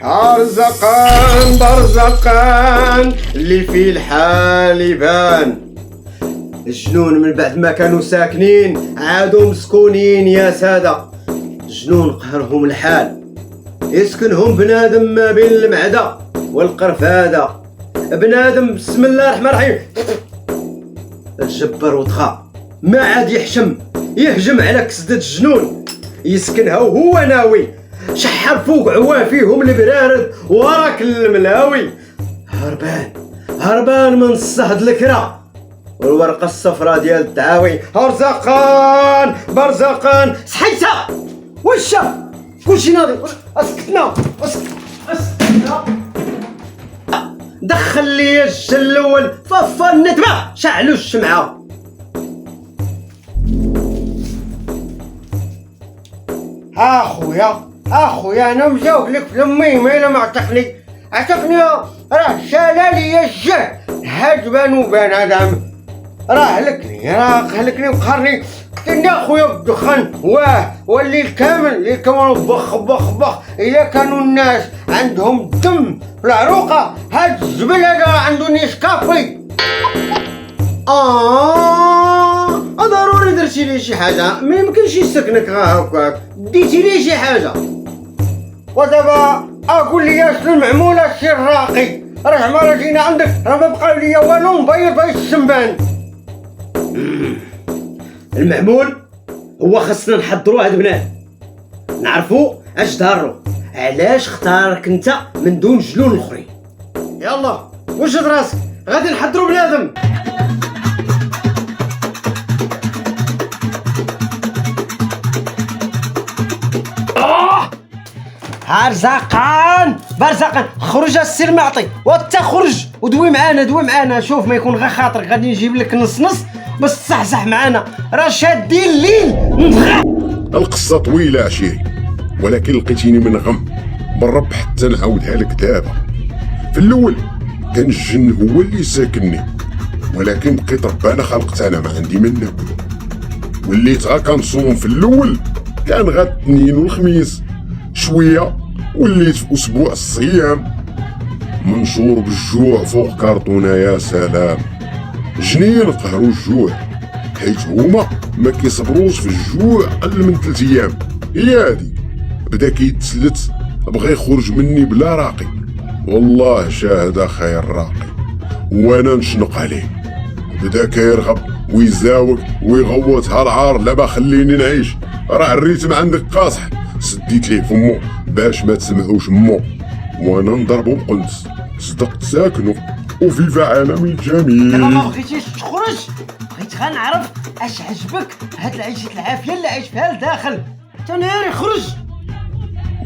رزقان برزقان اللي فيه الحال يبان. الجنون من بعد ما كانوا ساكنين عادوا مسكونين يا سادة. الجنون قهرهم الحال، يسكنهم بنادم ما بين المعدة والقرفادة. بنادم بسم الله الرحمن الرحيم الجبر وطخا ما عاد يحشم، يهجم على كسدة الجنون يسكنها وهو ناوي. شحر فوق عوافيهم البرارد وراك الملاوي. هربان من الصهد الكرا والورقة الصفراء ديال الدعاوي. رزقان برزقان صحيتها وشا كلشي ناضي. اسكتنا دخل لي الجل الاول ففا الندبه شعلوا الشمعه. اخويا انا مزوق لك في امي ما الا ما عتقني راه شال لي الجه هجبان وبان ادم. راه هلكني وقهرني. قتلني اخويا بالدخان والليل كامل بخ الا كانوا الناس عندهم الدم في العروقه هاد الزبل هذا عنده نيسكافي. ضروري درتي لي شي حاجه، ما يمكنش يسكنك هكاك، ديتي لي شي حاجه. ودابا اقول لي شنو المعمول السي الراقي؟ راه ما جينا عندك راه ما بقى ليا والو مبيض باش السنبان. المعمول هو خاصنا نحضروا هاد بنات، نعرفوا اش داروا، علاش اختارك انت من دون جنون الاخرين. يلا وجد راسك غادي نحضروا بنادم. برزقان خرج السي المعطي وانت خرج ودوي معانا شوف ما يكون غير خاطرك غادي نجيب لك نص بس صحصح معانا راه شادين الليل. القصه طويله عشيري ولكن لقيتيني من غم بالرب حتى نعاودها لك دابا. في الاول كان الجن هو اللي ساكنني، ولكن بقيت ربانه خلقت انا ما عندي منه. وليت كنصوم في الاول كان غا الاثنين والخميس، شويه وليت في اسبوع الصيام منشور بالجوع فوق كرتونه. يا سلام جنين قهروا الجوع حيت هما ما كيصبروش في الجوع اقل من 3 ايام. هي هادي بدا كيتسلت بغى يخرج مني بلا راقي. والله شاهد خير راقي وانا نشنق عليه. بدا كيرغب ويزاوق ويغوت هالعار لا ما خليني نعيش. راه الريتم عندك قاصح، سديت ليه فمو باش ما تسمعوش مو وانا نضربو بقنص. صدقت ساكنو وفيفا عالمي جميل. دابا ما بغيتيش تخرج، بغيت غنعرف اش عجبك هاد العيشه العافيه اللي عايش فيها لداخل. تناري خرج.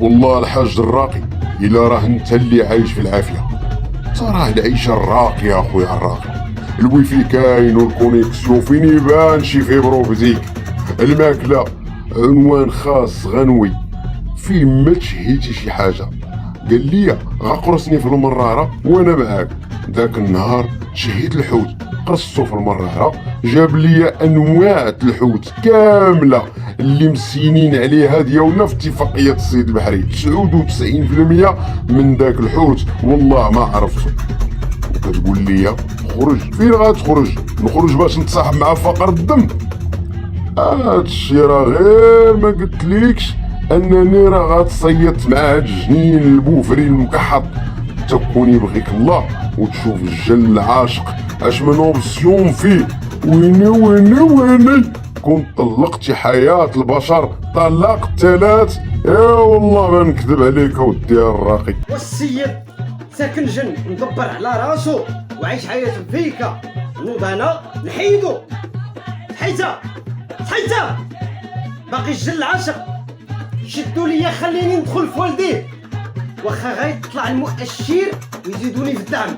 والله الحاج الراقي الا راه انت اللي عايش في العافيه. تراه العيشه الراقيه اخويا الراقي، الويفي كاين والكونيكسيون فين يبان شي فيبروبتيك، الماكله عنوان خاص غنوي فين ما تشهيتي شي حاجه. قال لي غقرصني في المراره وانا معاك. ذاك النهار شهيت الحوت قرصته في المراره، جاب لي انواع الحوت كامله اللي مسينين عليها ديالنا في اتفاقيه الصيد البحري. 99% من ذاك الحوت والله ما عرفته. وكتقول لي خرج، فين غتخرج؟ نخرج باش نتصاحب مع فقر الدم؟ هادشي راه غير ما قلتليكش انني راه غتصيط مع هاد الجنين البوفري المكحط. تكون يبغيك الله وتشوف الجل العاشق اش من اوبسيون فيه. ويني كنت طلقتي حياة البشر طلاق 3. يا والله ما نكذب عليك ودي الراقي. والسيد ساكن جن مدبر على راسو وعيش حياة فيكا. نوض انا نحيدو. حيته باقي الجن العاشق شدوا ليا خليني ندخل في والديه، واخا غيطلع المؤشر ويزيدوني في الدعم.